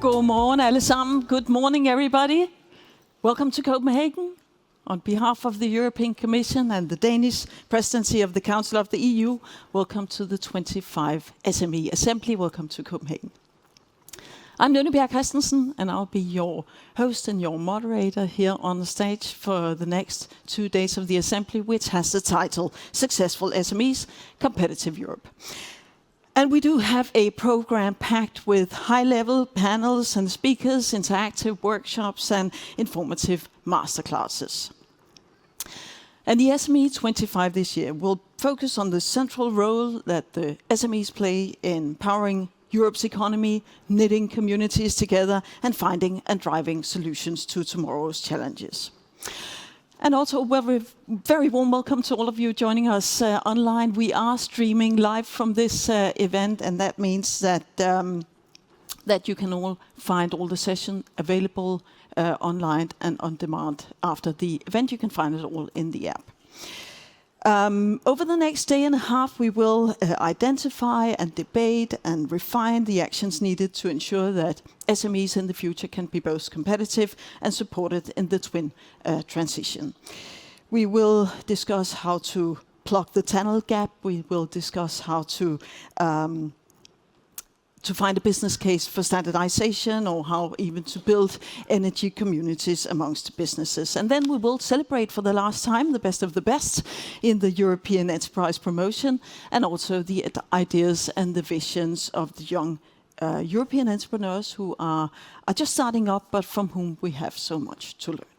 Godmorgen alle sammen. Good morning, everybody. Welcome to Copenhagen. On behalf of the European Commission and the Danish Presidency of the Council of the EU, welcome to the 25 SME Assembly. Welcome to Copenhagen. I'm Lone Bjerg Christensen, and I'll be your host and your moderator here on the stage for the next 2 days of the Assembly, which has the title Successful SMEs, Competitive Europe. And we do have a program packed with high-level panels and speakers, interactive workshops, and informative masterclasses. And the SME 25 this year will focus on the central role that the SMEs play in powering Europe's economy, knitting communities together, and finding and driving solutions to tomorrow's challenges. And also, very warm welcome to all of you joining us online. We are streaming live from this event, and that means that that you can all find all the session available online and on demand after the event. You can find it all in the app. Over the next day and a half, we will identify and debate and refine the actions needed to ensure that SMEs in the future can be both competitive and supported in the twin transition. We will discuss how to plug the talent gap. We will discuss how to find a business case for standardization, or how even to build energy communities amongst businesses. And then we will celebrate for the last time the best of the best in the European enterprise promotion, and also the ideas and the visions of the young European entrepreneurs who are just starting up, but from whom we have so much to learn.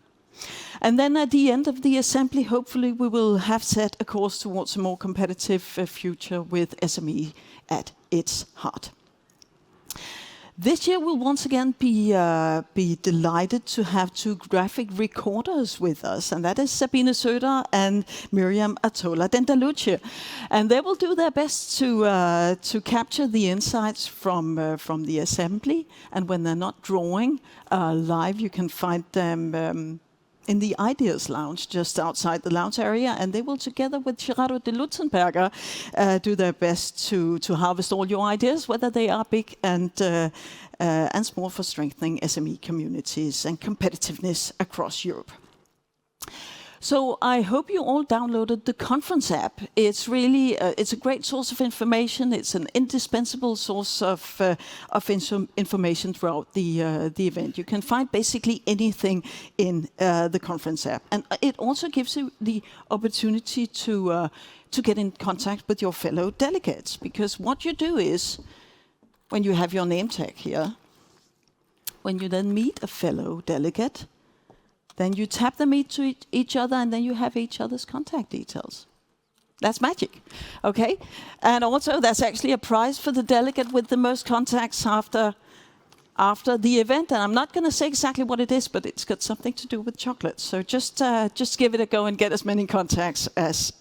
And then at the end of the assembly, hopefully we will have set a course towards a more competitive future with SME at its heart. This year we'll once again be delighted to have 2 graphic recorders with us, and that is Sabine Söder and Miriam Atola Dendaluce. And they will do their best to capture the insights from the assembly. And when they're not drawing live, you can find them in the Ideas Lounge, just outside the lounge area, and they will, together with Gerardo de Lutzenberger, do their best to harvest all your ideas, whether they are big and small, for strengthening SME communities and competitiveness across Europe. So I hope you all downloaded the conference app. It's really it's a great source of information. It's an indispensable source of information throughout the event. You can find basically anything in the conference app, and it also gives you the opportunity to get in contact with your fellow delegates. Because what you do is, when you have your name tag here, when you then meet a fellow delegate, then you tap them to each other, and then you have each other's contact details. That's magic, okay? And also, there's actually a prize for the delegate with the most contacts after the event. And I'm not going to say exactly what it is, but it's got something to do with chocolate. So just give it a go and get as many contacts as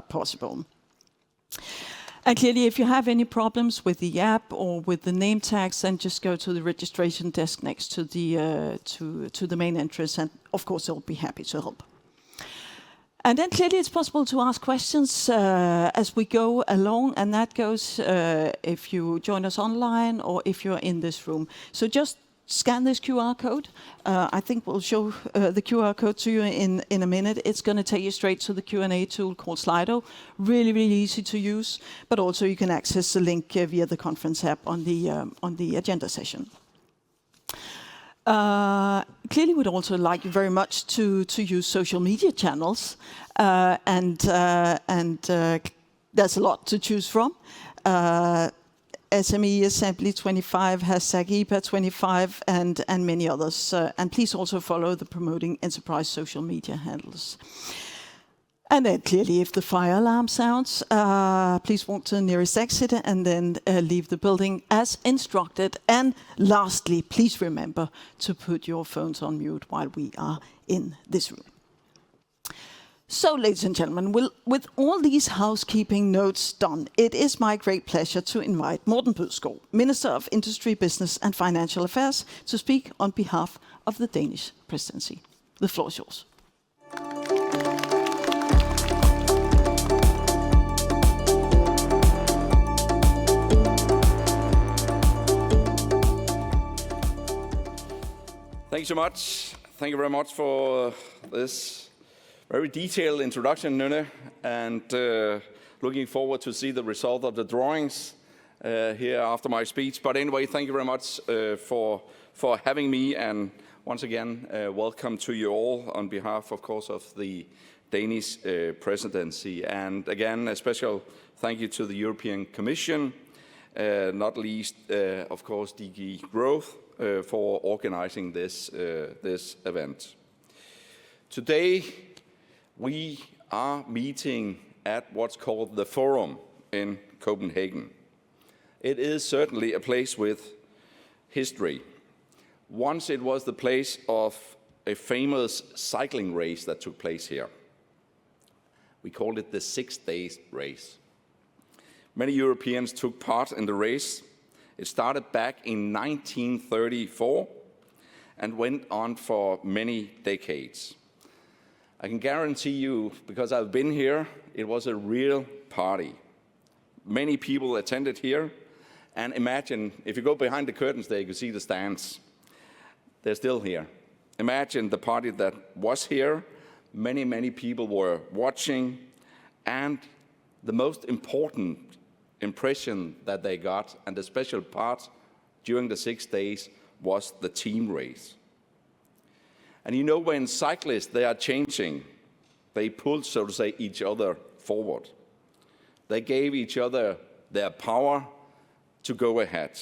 possible. And clearly, if you have any problems with the app or with the name tags, then just go to the registration desk next to the main entrance, and of course they'll be happy to help. And then clearly it's possible to ask questions as we go along, and that goes if you join us online or if you're in this room. So just scan this QR code. I think we'll show the QR code to you in a minute. It's going to take you straight to the Q&A tool called Slido. Really, really easy to use. But also you can access the link via the conference app on the agenda session. Clearly, we'd also like you very much to use social media channels, and there's a lot to choose from. SME Assembly 25, hashtag EPA 25, and many others. And please also follow the Promoting Enterprise social media handles. And then clearly, if the fire alarm sounds, please walk to the nearest exit and then leave the building as instructed. And lastly, please remember to put your phones on mute while we are in this room. So, ladies and gentlemen, with all these housekeeping notes done, it is my great pleasure to invite Morten Bødskov, Minister of Industry, Business and Financial Affairs, to speak on behalf of the Danish Presidency. The floor is yours. Thank you so much. Thank you very much for this very detailed introduction, Nynne, and looking forward to see the result of the drawings here after my speech. But anyway, thank you very much for having me, and once again, welcome to you all on behalf, of course, of the Danish presidency. And again, a special thank you to the European Commission, not least, of course, DG Growth, for organizing this event. Today, we are meeting at what's called the Forum in Copenhagen. It is certainly a place with history. Once it was the place of a famous cycling race that took place here. We called it the 6 Days race. Many Europeans took part in the race. It started back in 1934 and went on for many decades. I can guarantee you, because I've been here, it was a real party. Many people attended here, and imagine, if you go behind the curtains there, you can see the stands. They're still here. Imagine the party that was here. Many, many people were watching, and the most important impression that they got, and the special part during the 6 days, was the team race. And you know, when cyclists, they are changing, they pull, so to say, each other forward. They gave each other their power to go ahead.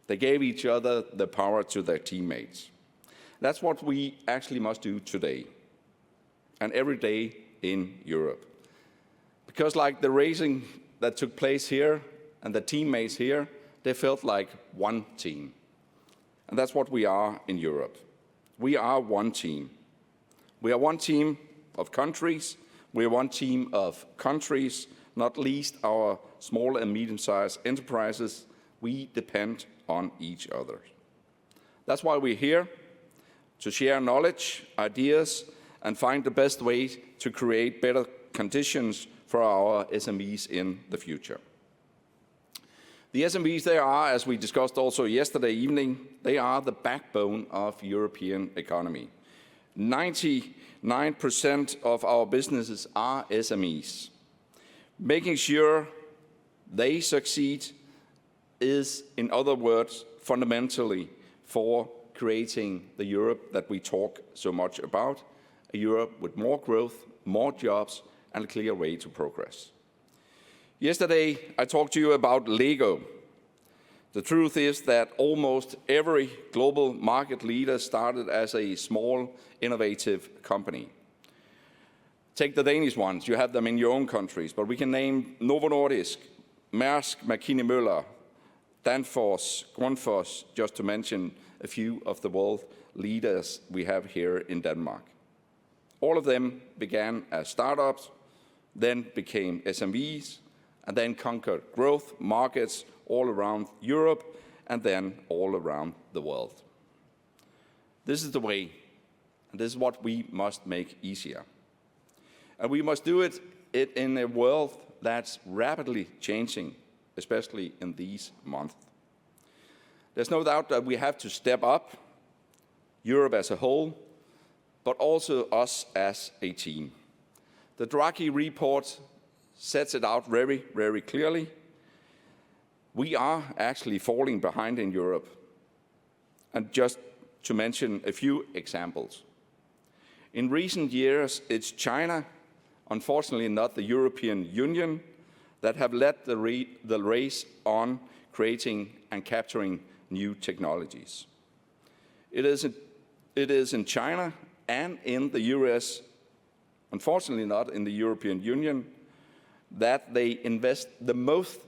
They gave each other the power to their teammates. That's what we actually must do today, and every day in Europe. Because like the racing that took place here and the teammates here, they felt like one team. And that's what we are in Europe. We are one team. We are one team of countries. We are one team of countries, not least our small and medium-sized enterprises. We depend on each other. That's why we're here, to share knowledge, ideas, and find the best way to create better conditions for our SMEs in the future. The SMEs, they are, as we discussed also yesterday evening, they are the backbone of European economy. 99% of our businesses are SMEs. Making sure they succeed is, in other words, fundamentally for creating the Europe that we talk so much about, a Europe with more growth, more jobs, and a clear way to progress. Yesterday, I talked to you about Lego. The truth is that almost every global market leader started as a small, innovative company. Take the Danish ones, you have them in your own countries, but we can name Novo Nordisk, Maersk, McKinsey Møller, Danfoss, Grundfos, just to mention a few of the world leaders we have here in Denmark. All of them began as startups, then became SMEs, and then conquered growth markets all around Europe, and then all around the world. This is the way, and this is what we must make easier. And we must do it in a world that's rapidly changing, especially in these months. There's no doubt that we have to step up, Europe as a whole, but also us as a team. The Draghi report sets it out very, very clearly. We are actually falling behind in Europe. And just to mention a few examples. In recent years, it's China, unfortunately not the European Union, that have led the race on creating and capturing new technologies. It is in China and in the US, unfortunately not in the European Union, that they invest the most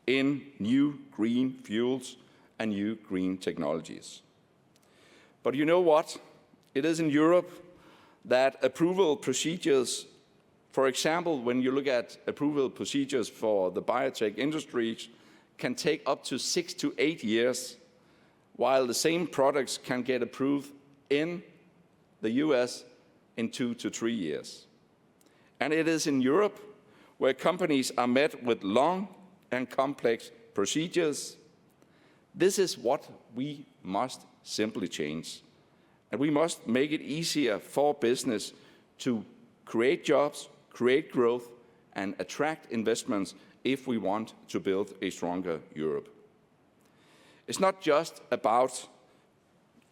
in new green fuels and new green technologies. But you know what? It is in Europe that approval procedures, for example, when you look at approval procedures for the biotech industries, can take up to 6 to 8 years, while the same products can get approved in the US in 2 to 3 years. And it is in Europe where companies are met with long and complex procedures, This is what we must simply change. And we must make it easier for business to create jobs, create growth, and attract investments if we want to build a stronger Europe. It's not just about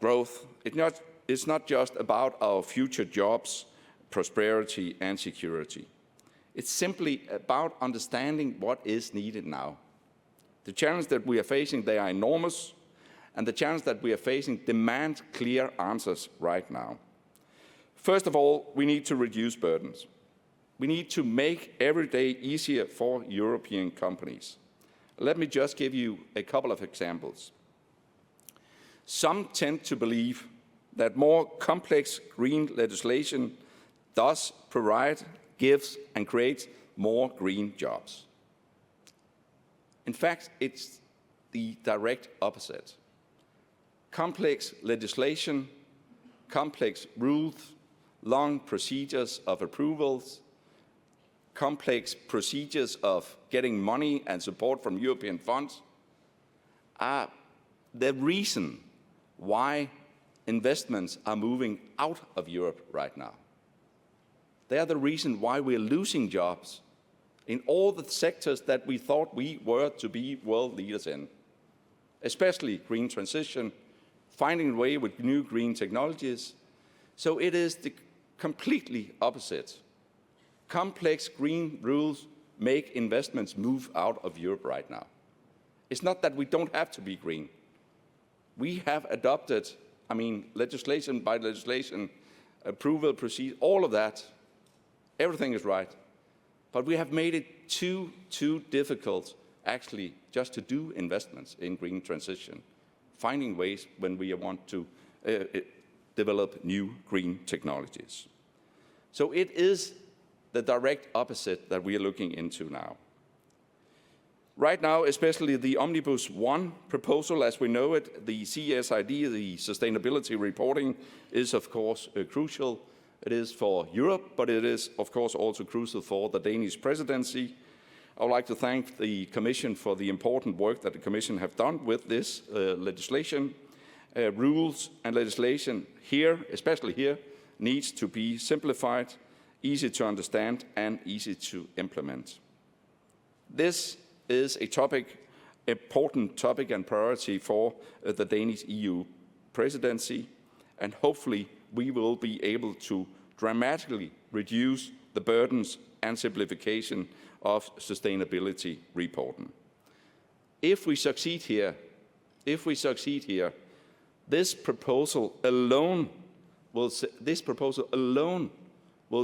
growth. It's not just about our future jobs, prosperity, and security. It's simply about understanding what is needed now. The challenge that we are facing, they are enormous, and the challenge that we are facing demand clear answers right now. First of all, we need to reduce burdens. We need to make every day easier for European companies. Let me just give you a couple of examples. Some tend to believe that more complex green legislation does provide, gives, and creates more green jobs. In fact, it's the direct opposite. Complex legislation, complex rules, long procedures of approvals, complex procedures of getting money and support from European funds are the reason why investments are moving out of Europe right now. They are the reason why we're losing jobs in all the sectors that we thought we were to be world leaders in, especially green transition, finding a way with new green technologies. So it is the completely opposite. Complex green rules make investments move out of Europe right now. It's not that we don't have to be green. We have adopted, legislation by legislation, approval procedure, all of that. Everything is right. But we have made it too difficult, actually, just to do investments in green transition, finding ways when we want to develop new green technologies. So it is the direct opposite that we are looking into now. Right now, especially the Omnibus 1 proposal, as we know it, the CSID, the sustainability reporting, is of course crucial. It is for Europe, but it is of course also crucial for the Danish presidency. I would like to thank the Commission for the important work that the Commission have done with this legislation. Rules and legislation here, especially here, needs to be simplified, easy to understand, and easy to implement. This is a important topic and priority for the Danish EU presidency, and hopefully we will be able to dramatically reduce the burdens and simplification of sustainability reporting. If we succeed here, this proposal alone will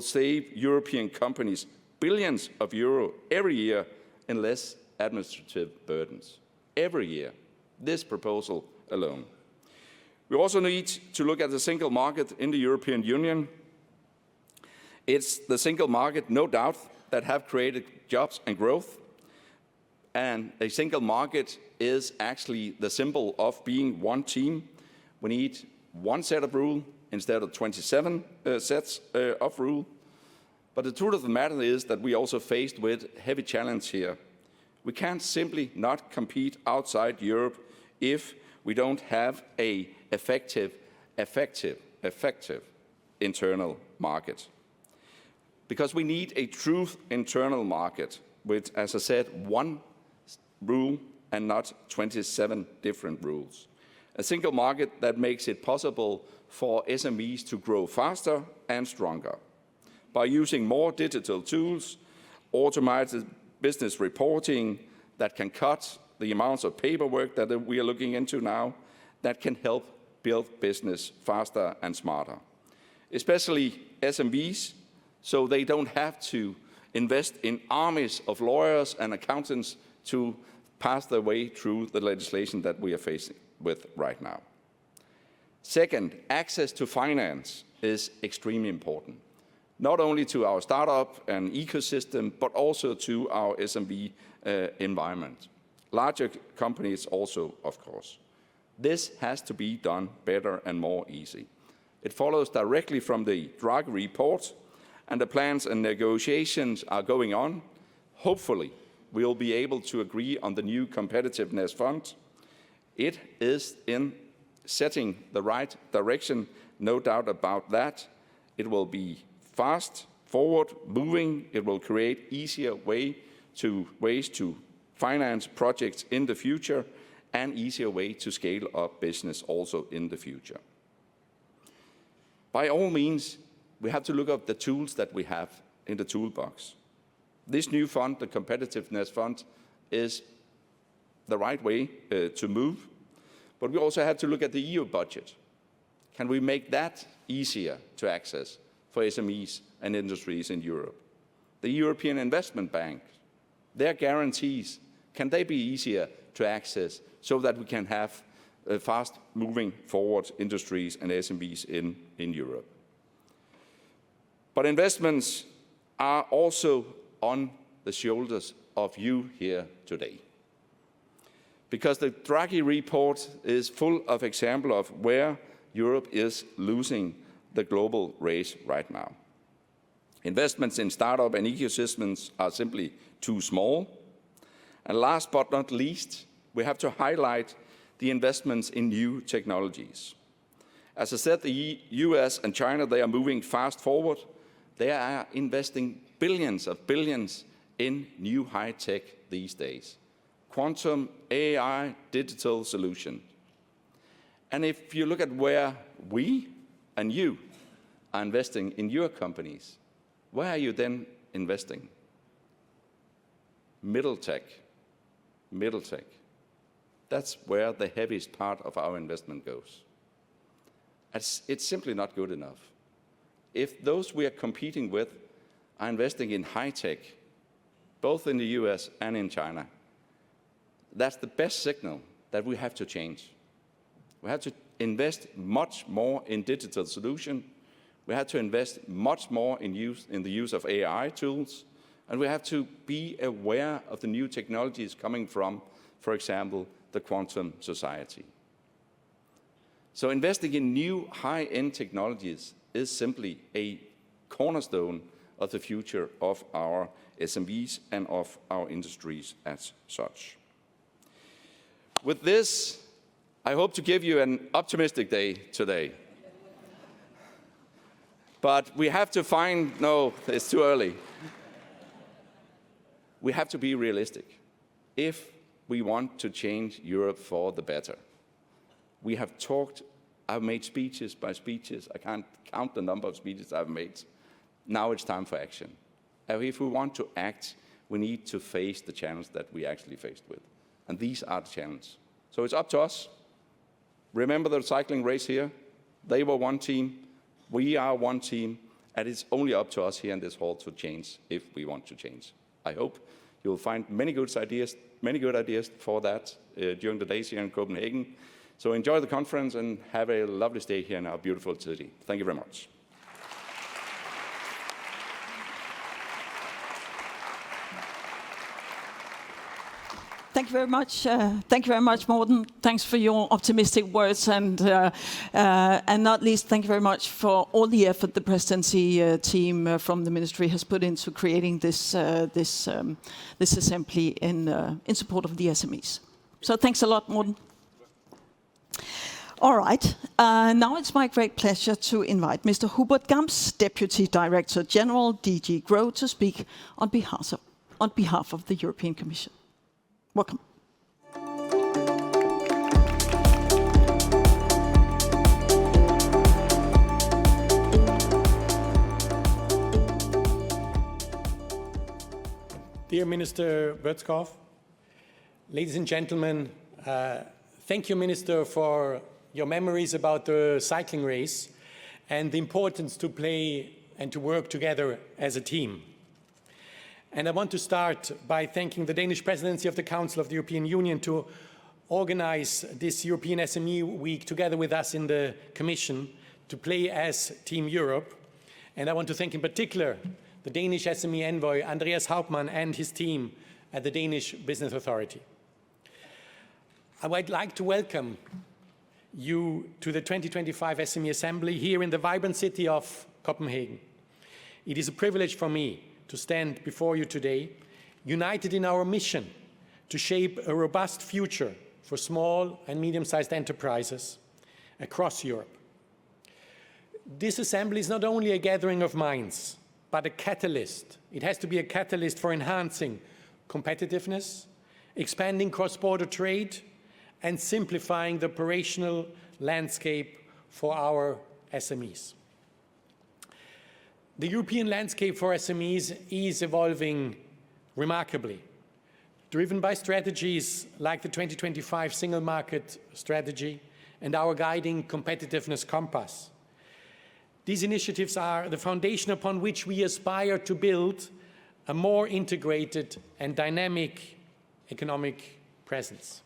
save European companies billions of euros every year in less administrative burdens. Every year, this proposal alone. We also need to look at the single market in the European Union. It's the single market, no doubt, that have created jobs and growth. And a single market is actually the symbol of being one team. We need one set of rules instead of 27 sets of rules. But the truth of the matter is that we are also faced with heavy challenge here. We can't simply not compete outside Europe if we don't have an effective internal market. Because we need a true internal market with, as I said, one rule and not 27 different rules. A single market that makes it possible for SMEs to grow faster and stronger. By using more digital tools, automated business reporting that can cut the amounts of paperwork that we are looking into now, that can help build business faster and smarter. Especially SMEs, so they don't have to invest in armies of lawyers and accountants to pass their way through the legislation that we are facing with right now. Second, access to finance is extremely important, not only to our startup and ecosystem, but also to our SME environment. Larger companies also, of course. This has to be done better and more easy. It follows directly from the Draghi report, and the plans and negotiations are going on. Hopefully, we'll be able to agree on the new competitiveness fund. It is in setting the right direction, no doubt about that. It will be fast, forward moving. It will create easier ways to finance projects in the future and easier way to scale up business also in the future. By all means, we have to look at the tools that we have in the toolbox. This new fund, the Competitiveness Fund, is the right way to move. But we also have to look at the EU budget. Can we make that easier to access for SMEs and industries in Europe? The European Investment Bank, their guarantees, can they be easier to access so that we can have fast moving forward industries and SMEs in Europe? But investments are also on the shoulders of you here today. Because the Draghi report is full of examples of where Europe is losing the global race right now. Investments in startup and ecosystems are simply too small. And last but not least, we have to highlight the investments in new technologies. As I said, the US and China, they are moving fast forward. They are investing billions of billions in new high tech these days. Quantum, AI, digital solutions. And if you look at where we and you are investing in your companies, where are you then investing? Middle tech. Middle tech. That's where the heaviest part of our investment goes. It's simply not good enough. If those we are competing with are investing in high tech, both in the US and in China, that's the best signal that we have to change. We have to invest much more in digital solutions. We have to invest much more in the use of AI tools. And we have to be aware of the new technologies coming from, for example, the quantum society. So investing in new high-end technologies is simply a cornerstone of the future of our SMEs and of our industries as such. With this, I hope to give you an optimistic day today. But we have to no, it's too early. We have to be realistic if we want to change Europe for the better. We have talked, I've made speeches by speeches. I can't count the number of speeches I've made. Now it's time for action. And if we want to act, we need to face the challenge that we actually faced with. And these are the challenges. So it's up to us. Remember the cycling race here? They were one team. We are one team. And it's only up to us here in this hall to change if we want to change. I hope you'll find many good ideas for that during the days here in Copenhagen. So enjoy the conference and have a lovely stay here in our beautiful city. Thank you very much. Thank you very much. Thank you very much, Morten. Thanks for your optimistic words, and not least, thank you very much for all the effort the presidency team from the ministry has put into creating this assembly in support of the SMEs. So thanks a lot, Morten. All right. Now it's my great pleasure to invite Mr. Hubert Gams, Deputy Director General, DG Grow, to speak on behalf of the European Commission. Welcome. Dear Minister Breakout, ladies and gentlemen, thank you, Minister, for your memories about the cycling race and the importance to play and to work together as a team. And I want to start by thanking the Danish Presidency of the Council of the European Union to organize this European SME Week together with us in the Commission to play as Team Europe. And I want to thank in particular the Danish SME envoy, Andreas Hauptmann, and his team at the Danish Business Authority. I would like to welcome you to the 2025 SME Assembly here in the vibrant city of Copenhagen. It is a privilege for me to stand before you today, united in our mission to shape a robust future for small and medium-sized enterprises across Europe. This assembly is not only a gathering of minds, but a catalyst. It has to be a catalyst for enhancing competitiveness, expanding cross-border trade, and simplifying the operational landscape for our SMEs. The European landscape for SMEs is evolving remarkably, driven by strategies like the 2025 Single Market Strategy and our guiding competitiveness compass. These initiatives are the foundation upon which we aspire to build a more integrated and dynamic economic presence.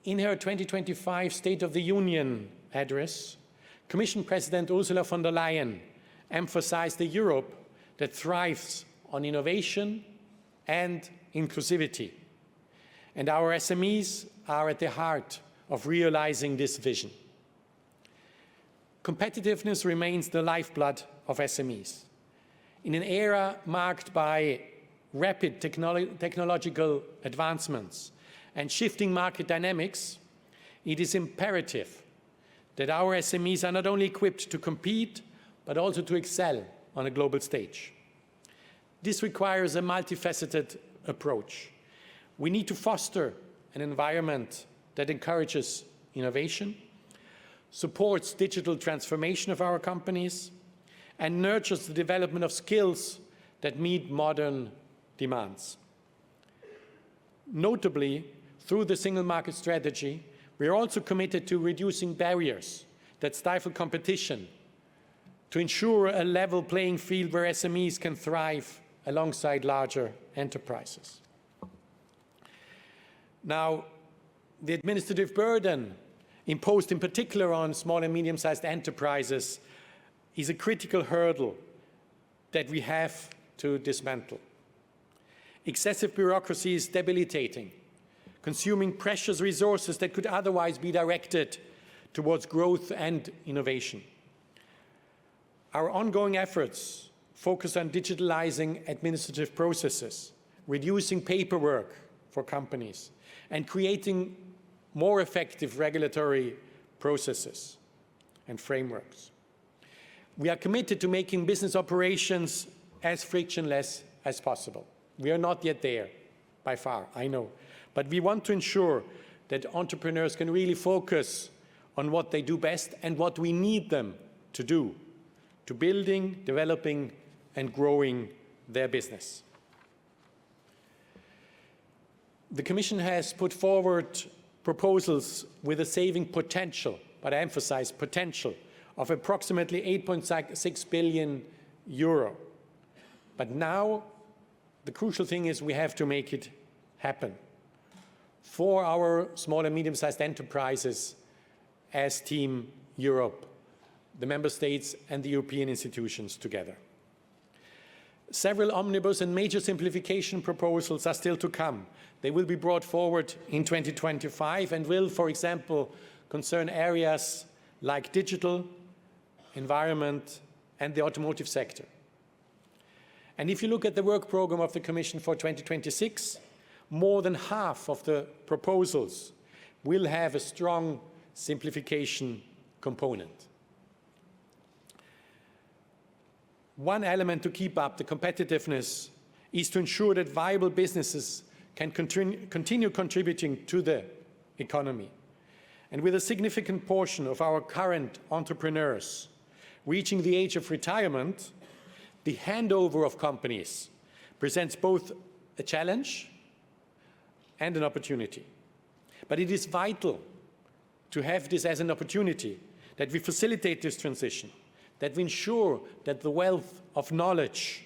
In her 2025 State of the Union address, Commission President Ursula von der Leyen emphasized a Europe that thrives on innovation and inclusivity. And our SMEs are at the heart of realizing this vision. Competitiveness remains the lifeblood of SMEs. In an era marked by rapid technological advancements and shifting market dynamics, it is imperative that our SMEs are not only equipped to compete, but also to excel on a global stage. This requires a multifaceted approach. We need to foster an environment that encourages innovation, supports digital transformation of our companies, and nurtures the development of skills that meet modern demands. Notably, through the Single Market Strategy, we are also committed to reducing barriers that stifle competition, to ensure a level playing field where SMEs can thrive alongside larger enterprises. Now, the administrative burden imposed in particular on small and medium-sized enterprises is a critical hurdle that we have to dismantle. Excessive bureaucracy is debilitating, consuming precious resources that could otherwise be directed towards growth and innovation. Our ongoing efforts focus on digitalizing administrative processes, reducing paperwork for companies, and creating more effective regulatory processes and frameworks. We are committed to making business operations as frictionless as possible. We are not yet there, by far, I know. But we want to ensure that entrepreneurs can really focus on what they do best and what we need them to do, to building, developing, and growing their business. The Commission has put forward proposals with a saving potential, but I emphasize potential, of approximately 8.6 billion euro. But now, the crucial thing is we have to make it happen for our small and medium-sized enterprises as Team Europe, the Member States and the European institutions together. Several omnibus and major simplification proposals are still to come. They will be brought forward in 2025 and will, for example, concern areas like digital, environment, and the automotive sector. And if you look at the work program of the Commission for 2026, more than half of the proposals will have a strong simplification component. One element to keep up the competitiveness is to ensure that viable businesses can continue contributing to the economy. And with a significant portion of our current entrepreneurs reaching the age of retirement, the handover of companies presents both a challenge and an opportunity. But it is vital to have this as an opportunity, that we facilitate this transition, that we ensure that the wealth of knowledge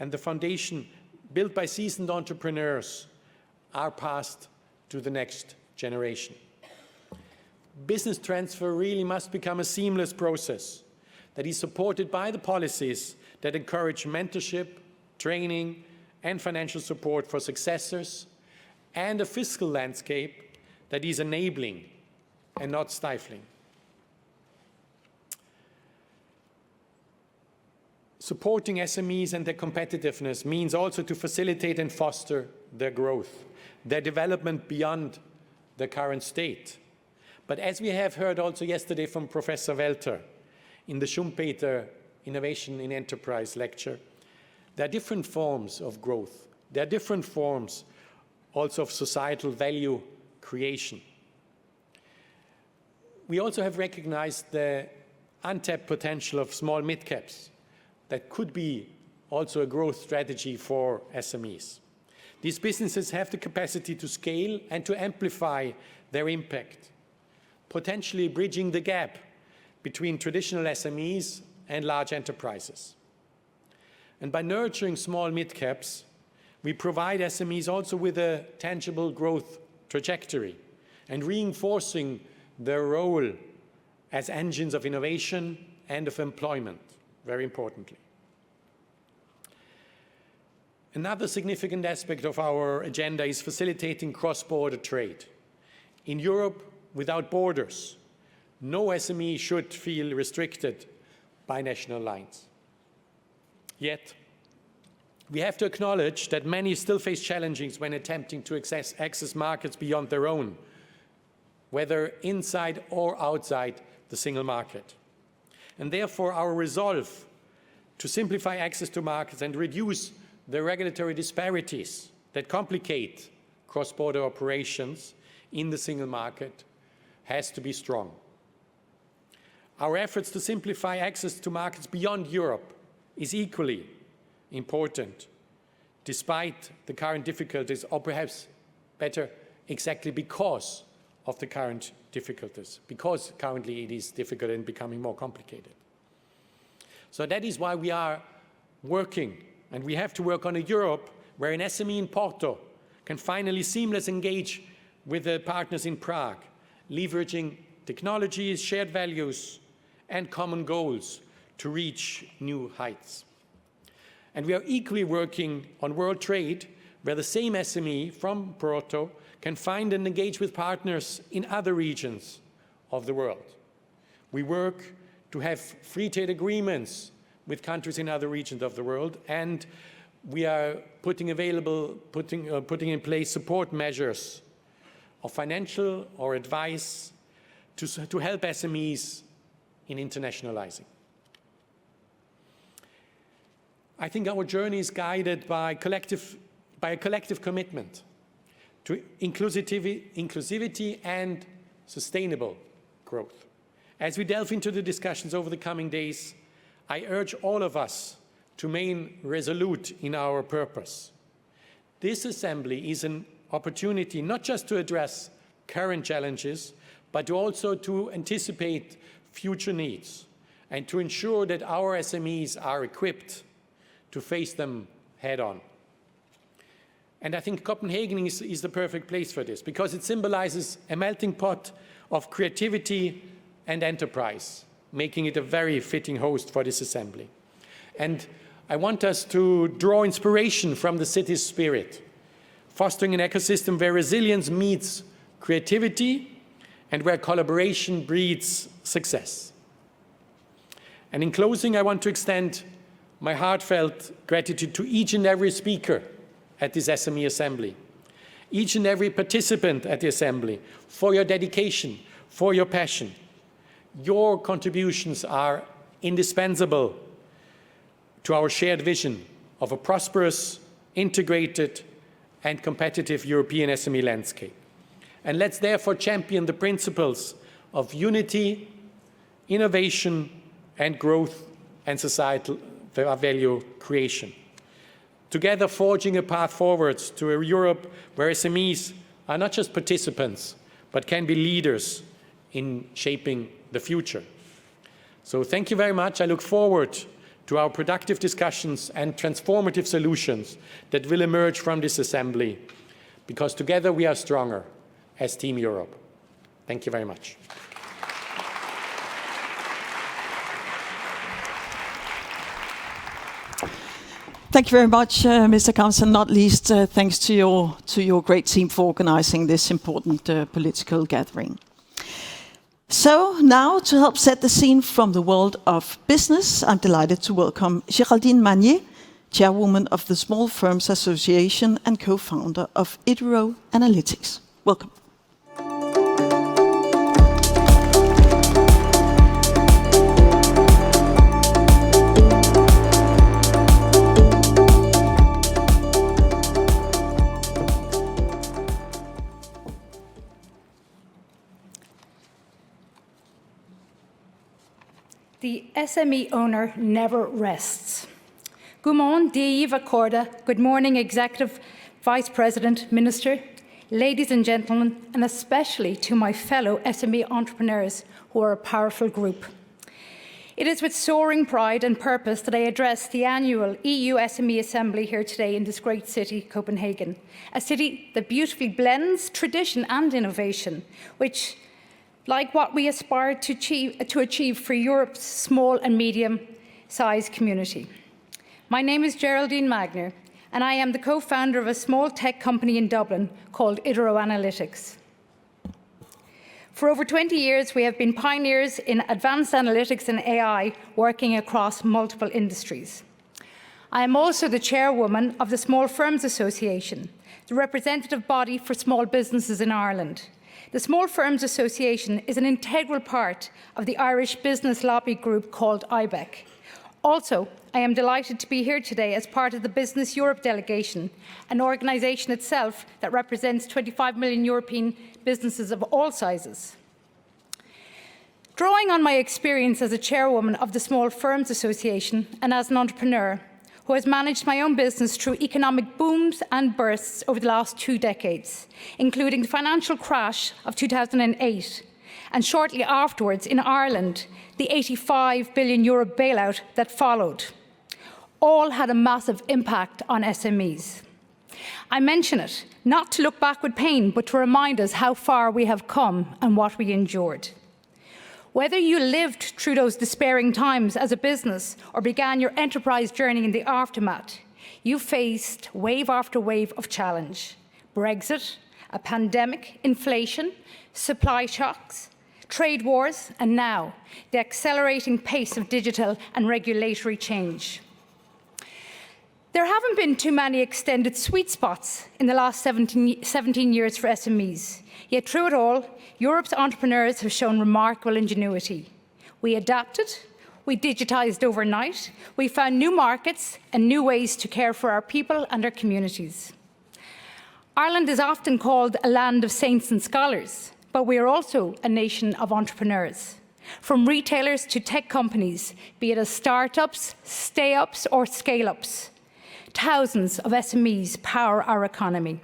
and the foundation built by seasoned entrepreneurs are passed to the next generation. Business transfer really must become a seamless process that is supported by the policies that encourage mentorship, training, and financial support for successors, and a fiscal landscape that is enabling and not stifling. Supporting SMEs and their competitiveness means also to facilitate and foster their growth. their development beyond the current state. But as we have heard also yesterday from Professor Welter in the Schumpeter Innovation in Enterprise lecture, there are different forms of growth. There are different forms also of societal value creation. We also have recognized the untapped potential of small mid-caps that could be also a growth strategy for SMEs. These businesses have the capacity to scale and to amplify their impact, potentially bridging the gap between traditional SMEs and large enterprises. And by nurturing small mid-caps, we provide SMEs also with a tangible growth trajectory and reinforcing their role as engines of innovation and of employment, very importantly. Another significant aspect of our agenda is facilitating cross-border trade. In Europe, without borders, no SME should feel restricted by national lines. Yet, we have to acknowledge that many still face challenges when attempting to access markets beyond their own, whether inside or outside the single market. And therefore, our resolve to simplify access to markets and reduce the regulatory disparities that complicate cross-border operations in the single market has to be strong. Our efforts to simplify access to markets beyond Europe is equally important, despite the current difficulties, or perhaps better, exactly because of the current difficulties, because currently it is difficult and becoming more complicated. So that is why we are working, and we have to work on a Europe where an SME in Porto can finally seamlessly engage with the partners in Prague, leveraging technologies, shared values, and common goals to reach new heights. And we are equally working on world trade, where the same SME from Porto can find and engage with partners in other regions of the world. We work to have free trade agreements with countries in other regions of the world, and we are putting in place support measures of financial or advice to help SMEs in internationalizing. I think our journey is guided by a collective commitment to inclusivity and sustainable growth. As we delve into the discussions over the coming days, I urge all of us to remain resolute in our purpose. This assembly is an opportunity not just to address current challenges, but also to anticipate future needs and to ensure that our SMEs are equipped to face them head-on. And I think Copenhagen is the perfect place for this, because it symbolizes a melting pot of creativity and enterprise, making it a very fitting host for this assembly. And I want us to draw inspiration from the city's spirit, fostering an ecosystem where resilience meets creativity and where collaboration breeds success. And in closing, I want to extend my heartfelt gratitude to each and every speaker at this SME Assembly, each and every participant at the Assembly, for your dedication, for your passion. Your contributions are indispensable to our shared vision of a prosperous, integrated, and competitive European SME landscape. And let's therefore champion the principles of unity, innovation, and growth and societal value creation. Together forging a path forwards to a Europe where SMEs are not just participants, but can be leaders in shaping the future. So thank you very much. I look forward to our productive discussions and transformative solutions that will emerge from this assembly, because together we are stronger as Team Europe. Thank you very much. Thank you very much, Mr. Kamsen, not least thanks to your great team for organizing this important political gathering. So now, to help set the scene from the world of business, I'm delighted to welcome Géraldine Magnier, chairwoman of the Small Firms Association and co-founder of Itero Analytics. Welcome. The SME owner never rests. Gumon Diva Korda, good morning, Executive Vice President, Minister, ladies and gentlemen, and especially to my fellow SME entrepreneurs who are a powerful group. It is with soaring pride and purpose that I address the annual EU SME Assembly here today in this great city, Copenhagen, a city that beautifully blends tradition and innovation, which like what we aspire to achieve for Europe's small and medium-sized community. My name is Geraldine Magner, and I am the co-founder of a small tech company in Dublin called Itero Analytics. For over 20 years, we have been pioneers in advanced analytics and AI, working across multiple industries. I am also the chairwoman of the Small Firms Association, the representative body for small businesses in Ireland. The Small Firms Association is an integral part of the Irish business lobby group called IBEC. Also, I am delighted to be here today as part of the Business Europe delegation, an organisation itself that represents 25 million European businesses of all sizes. Drawing on my experience as a chairwoman of the Small Firms Association and as an entrepreneur who has managed my own business through economic booms and bursts over the last 2 decades, including the financial crash of 2008, and shortly afterwards in Ireland, the €85 billion bailout that followed, all had a massive impact on SMEs. I mention it not to look back with pain, but to remind us how far we have come and what we endured. Whether you lived through those despairing times as a business or began your enterprise journey in the aftermath, you faced wave after wave of challenge. Brexit, a pandemic, inflation, supply shocks, trade wars, and now the accelerating pace of digital and regulatory change. There haven't been too many extended sweet spots in the last 17 years for SMEs. Yet through it all, Europe's entrepreneurs have shown remarkable ingenuity. We adapted, we digitised overnight, we found new markets and new ways to care for our people and our communities. Ireland is often called a land of saints and scholars, but we are also a nation of entrepreneurs. From retailers to tech companies, be it as startups, stay-ups or scale-ups, thousands of SMEs power our economy.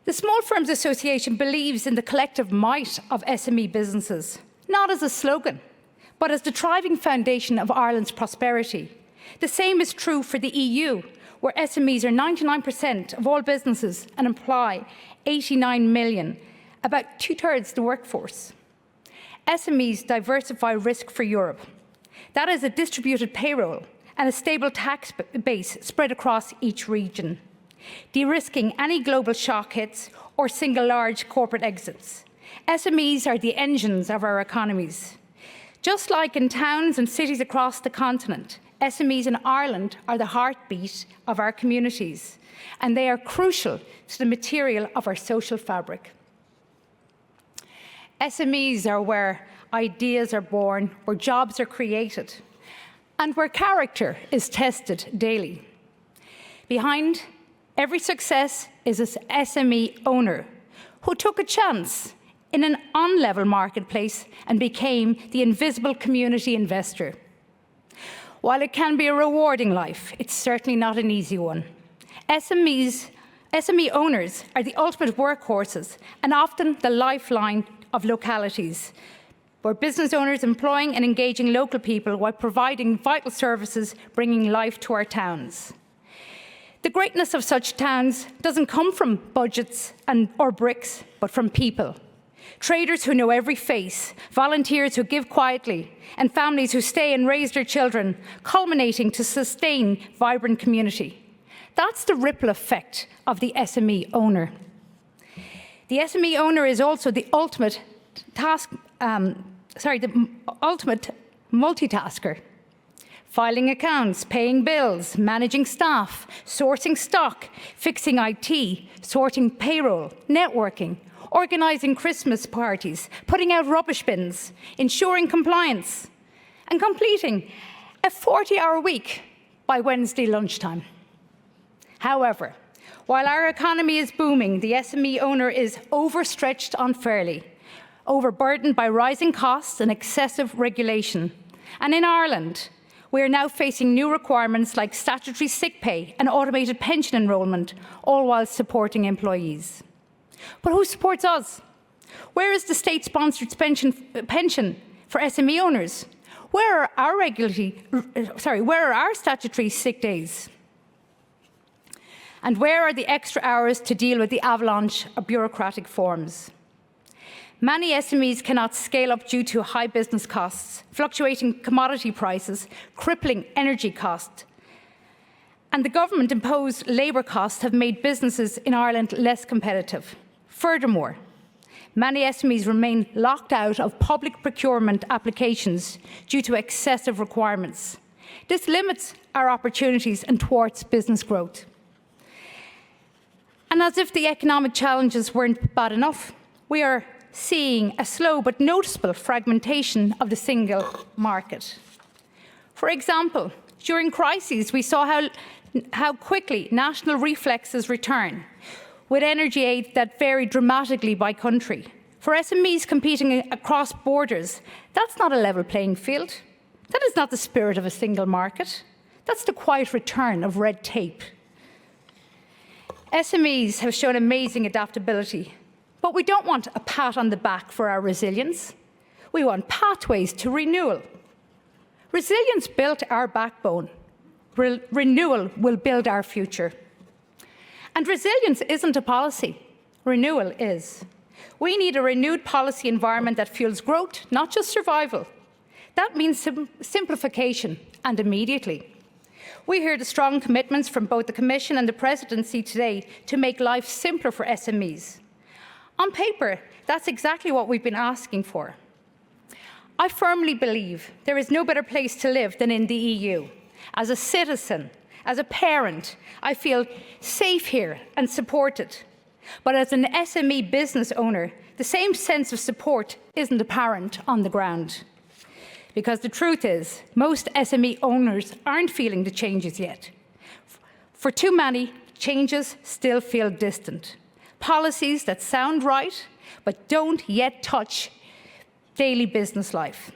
The Small Firms Association believes in the collective might of SME businesses, not as a slogan, but as the thriving foundation of Ireland's prosperity. The same is true for the EU, where SMEs are 99% of all businesses and employ 89 million, about 2/3 the workforce. SMEs diversify risk for Europe. That is a distributed payroll and a stable tax base spread across each region, de-risking any global shock hits or single large corporate exits. SMEs are the engines of our economies. Just like in towns and cities across the continent, SMEs in Ireland are the heartbeat of our communities, and they are crucial to the material of our social fabric. SMEs are where ideas are born, where jobs are created, and where character is tested daily. Behind every success is an SME owner who took a chance in an on-level marketplace and became the invisible community investor. While it can be a rewarding life, it's certainly not an easy one. SME owners are the ultimate workhorses and often the lifeline of localities, where business owners employing and engaging local people while providing vital services, bringing life to our towns. The greatness of such towns doesn't come from budgets or bricks, but from people. Traders who know every face, volunteers who give quietly, and families who stay and raise their children, culminating to sustain vibrant community. That's the ripple effect of the SME owner. The SME owner is also the ultimate multitasker. filing accounts, paying bills, managing staff, sourcing stock, fixing IT, sorting payroll, networking, organising Christmas parties, putting out rubbish bins, ensuring compliance, and completing a 40-hour week by Wednesday lunchtime. However, while our economy is booming, the SME owner is overstretched unfairly, overburdened by rising costs and excessive regulation. And in Ireland, we are now facing new requirements like statutory sick pay and automated pension enrolment, all while supporting employees. But who supports us? Where is the state-sponsored pension for SME owners? Where are our statutory sick days? And where are the extra hours to deal with the avalanche of bureaucratic forms? Many SMEs cannot scale up due to high business costs, fluctuating commodity prices, crippling energy costs. And the government-imposed labour costs have made businesses in Ireland less competitive. Furthermore, many SMEs remain locked out of public procurement applications due to excessive requirements. This limits our opportunities and thwarts business growth. And as if the economic challenges weren't bad enough, we are seeing a slow but noticeable fragmentation of the single market. For example, during crises, we saw how quickly national reflexes return, with energy aid that varied dramatically by country. For SMEs competing across borders, that's not a level playing field. That is not the spirit of a single market. That's the quiet return of red tape. SMEs have shown amazing adaptability, but we don't want a pat on the back for our resilience. We want pathways to renewal. Resilience built our backbone. Renewal will build our future. And resilience isn't a policy. Renewal is. We need a renewed policy environment that fuels growth, not just survival. That means simplification, and immediately. We hear the strong commitments from both the Commission and the Presidency today to make life simpler for SMEs. On paper, that's exactly what we've been asking for. I firmly believe there is no better place to live than in the EU. As a citizen, as a parent, I feel safe here and supported. But as an SME business owner, the same sense of support isn't apparent on the ground. Because the truth is, most SME owners aren't feeling the changes yet. For too many, changes still feel distant. Policies that sound right, but don't yet touch daily business life.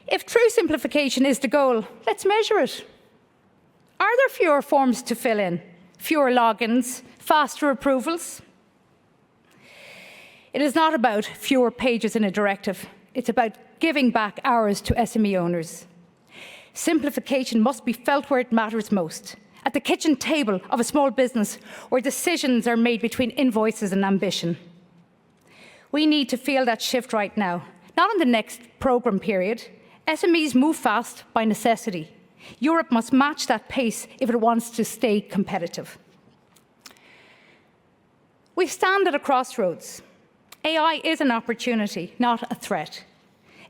If true simplification is the goal, let's measure it. Are there fewer forms to fill in, fewer logins, faster approvals? It is not about fewer pages in a directive. It's about giving back hours to SME owners. Simplification must be felt where it matters most, at the kitchen table of a small business where decisions are made between invoices and ambition. We need to feel that shift right now, not in the next programme period. SMEs move fast by necessity. Europe must match that pace if it wants to stay competitive. We stand at a crossroads. AI is an opportunity, not a threat.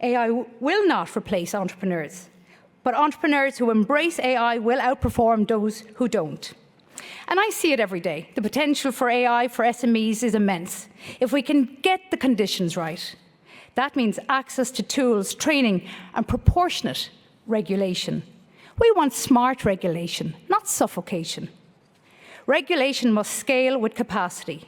AI will not replace entrepreneurs, but entrepreneurs who embrace AI will outperform those who don't. And I see it every day. The potential for AI for SMEs is immense if we can get the conditions right. That means access to tools, training, and proportionate regulation. We want smart regulation, not suffocation. Regulation must scale with capacity.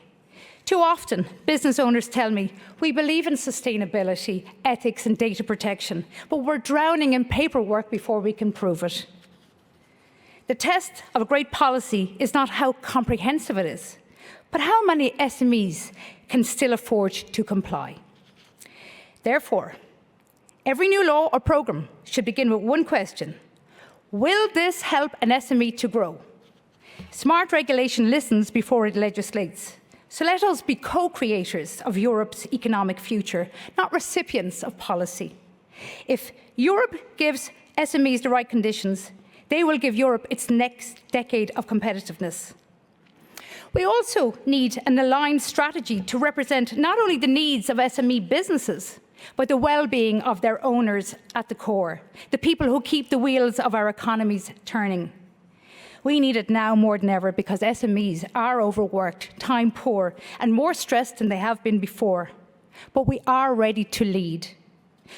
Too often, business owners tell me, we believe in sustainability, ethics, and data protection, but we're drowning in paperwork before we can prove it. The test of a great policy is not how comprehensive it is, but how many SMEs can still afford to comply. Therefore, every new law or programme should begin with one question. Will this help an SME to grow? Smart regulation listens before it legislates. So let us be co-creators of Europe's economic future, not recipients of policy. If Europe gives SMEs the right conditions, they will give Europe its next decade of competitiveness. We also need an aligned strategy to represent not only the needs of SME businesses, but the well-being of their owners at the core, the people who keep the wheels of our economies turning. We need it now more than ever because SMEs are overworked, time poor, and more stressed than they have been before. But we are ready to lead.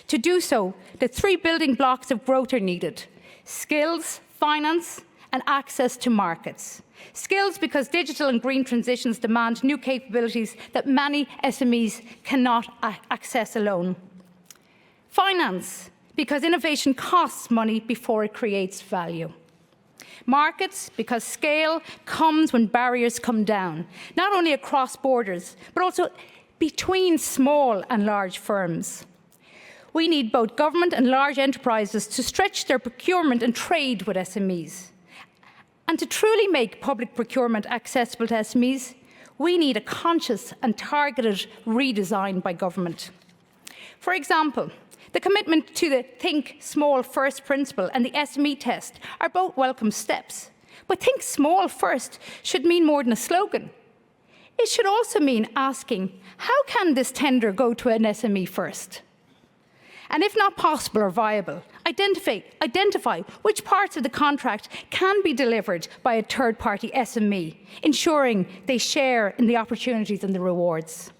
To do so, the 3 building blocks of growth are needed: skills, finance, and access to markets. Skills because digital and green transitions demand new capabilities that many SMEs cannot access alone. Finance because innovation costs money before it creates value. Markets because scale comes when barriers come down, not only across borders, but also between small and large firms. We need both government and large enterprises to stretch their procurement and trade with SMEs. And to truly make public procurement accessible to SMEs, we need a conscious and targeted redesign by government. For example, the commitment to the Think Small First principle and the SME test are both welcome steps. But Think Small First should mean more than a slogan. It should also mean asking, how can this tender go to an SME first? And if not possible or viable, identify which parts of the contract can be delivered by a third-party SME, ensuring they share in the opportunities and the rewards.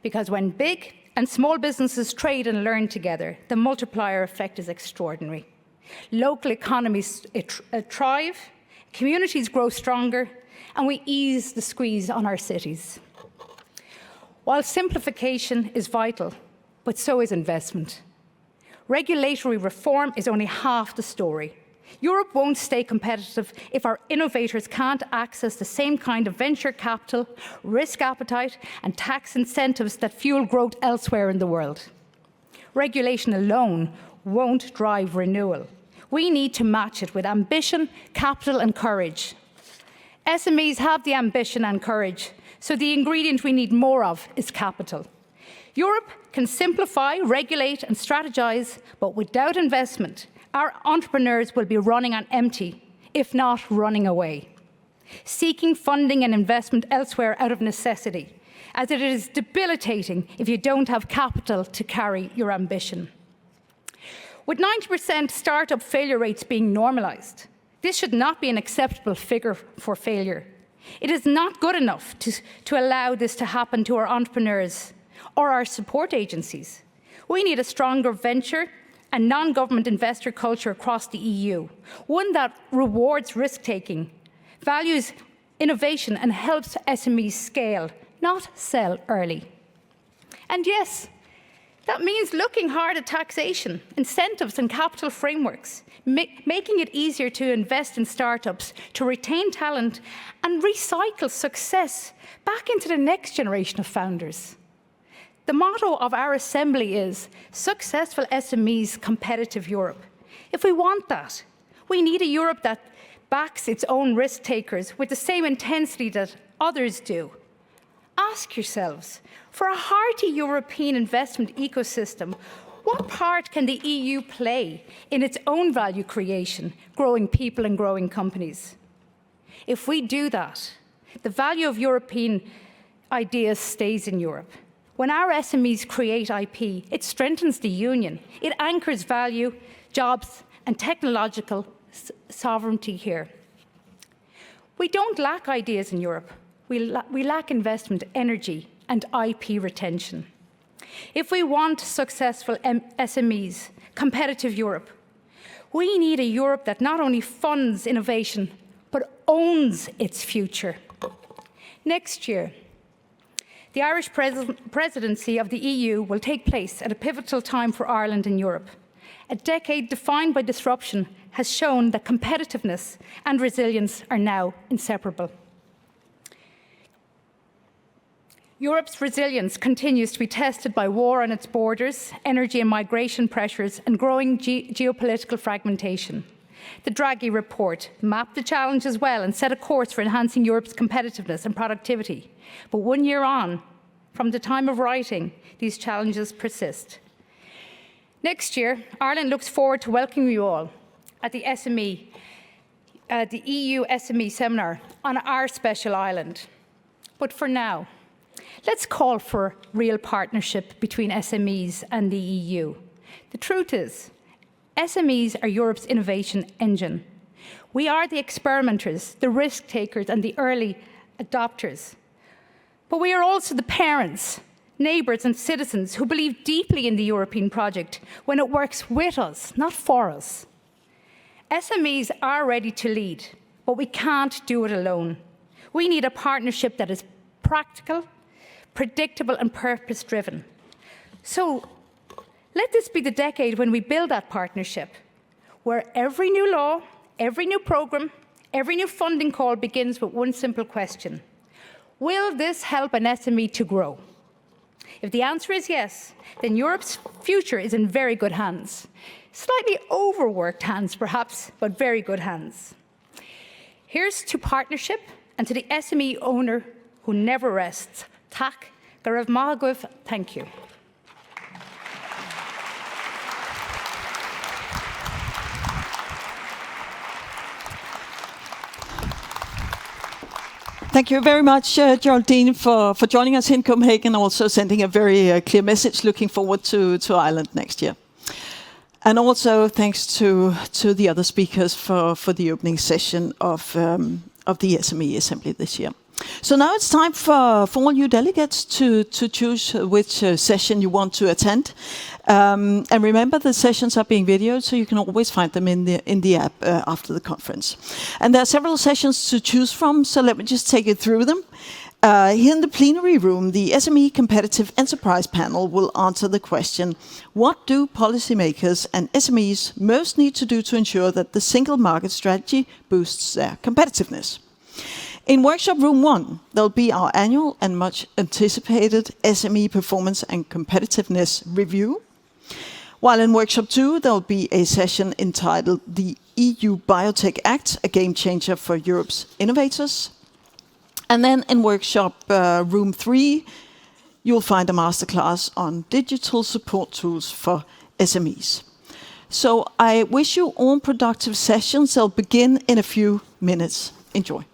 Because when big and small businesses trade and learn together, the multiplier effect is extraordinary. Local economies thrive, communities grow stronger, and we ease the squeeze on our cities. While simplification is vital, but so is investment. Regulatory reform is only half the story. Europe won't stay competitive if our innovators can't access the same kind of venture capital, risk appetite, and tax incentives that fuel growth elsewhere in the world. Regulation alone won't drive renewal. We need to match it with ambition, capital, and courage. SMEs have the ambition and courage, so the ingredient we need more of is capital. Europe can simplify, regulate, and strategize, but without investment, our entrepreneurs will be running on empty, if not running away, seeking funding and investment elsewhere out of necessity, as it is debilitating if you don't have capital to carry your ambition. With 90% startup failure rates being normalized, this should not be an acceptable figure for failure. It is not good enough to allow this to happen to our entrepreneurs or our support agencies. We need a stronger venture and non-government investor culture across the EU, one that rewards risk-taking, values innovation and helps SMEs scale, not sell early. And yes, that means looking hard at taxation, incentives and capital frameworks, making it easier to invest in startups, to retain talent and recycle success back into the next generation of founders. The motto of our assembly is Successful SMEs, Competitive Europe. If we want that, we need a Europe that backs its own risk takers with the same intensity that others do. Ask yourselves, for a hearty European investment ecosystem, what part can the EU play in its own value creation, growing people and growing companies? If we do that, the value of European ideas stays in Europe. When our SMEs create IP, it strengthens the union. It anchors value, jobs, and technological sovereignty here. We don't lack ideas in Europe. We lack investment, energy, and IP retention. If we want successful SMEs, competitive Europe, we need a Europe that not only funds innovation, but owns its future. Next year, the Irish presidency of the EU will take place at a pivotal time for Ireland and Europe. A decade defined by disruption has shown that competitiveness and resilience are now inseparable. Europe's resilience continues to be tested by war on its borders, energy and migration pressures, and growing geopolitical fragmentation. The Draghi report mapped the challenges well and set a course for enhancing Europe's competitiveness and productivity. But 1 year on, from the time of writing, these challenges persist. Next year, Ireland looks forward to welcoming you all at the EU SME seminar on our special island. But for now, Let's call for real partnership between SMEs and the EU. The truth is, SMEs are Europe's innovation engine. We are the experimenters, the risk takers, and the early adopters. But we are also the parents, neighbours, and citizens who believe deeply in the European project when it works with us, not for us. SMEs are ready to lead, but we can't do it alone. We need a partnership that is practical, predictable, and purpose-driven. So let this be the decade when we build that partnership, where every new law, every new programme, every new funding call begins with one simple question. Will this help an SME to grow? If the answer is yes, then Europe's future is in very good hands. Slightly overworked hands, perhaps, but very good hands. Here's to partnership and to the SME owner who never rests. Tak, Garav Mahagov, thank you. Thank you very much, Geraldine, for joining us in Copenhagen, also sending a very clear message, looking forward to Ireland next year. And also thanks to the other speakers for the opening session of the SME Assembly this year. So now it's time for all you delegates to choose which session you want to attend. And remember, the sessions are being videoed, so you can always find them in the app after the conference. And there are several sessions to choose from, so let me just take you through them. Here in the plenary room, the SME Competitive Enterprise panel will answer the question, what do policymakers and SMEs most need to do to ensure that the single market strategy boosts their competitiveness? In workshop room 1, there'll be our annual and much anticipated SME performance and competitiveness review. While in workshop 2, there'll be a session entitled The EU Biotech Act, a game changer for Europe's innovators. And then in workshop room 3, you'll find a masterclass on digital support tools for SMEs. So I wish you all productive sessions. They'll begin in a few minutes. Enjoy.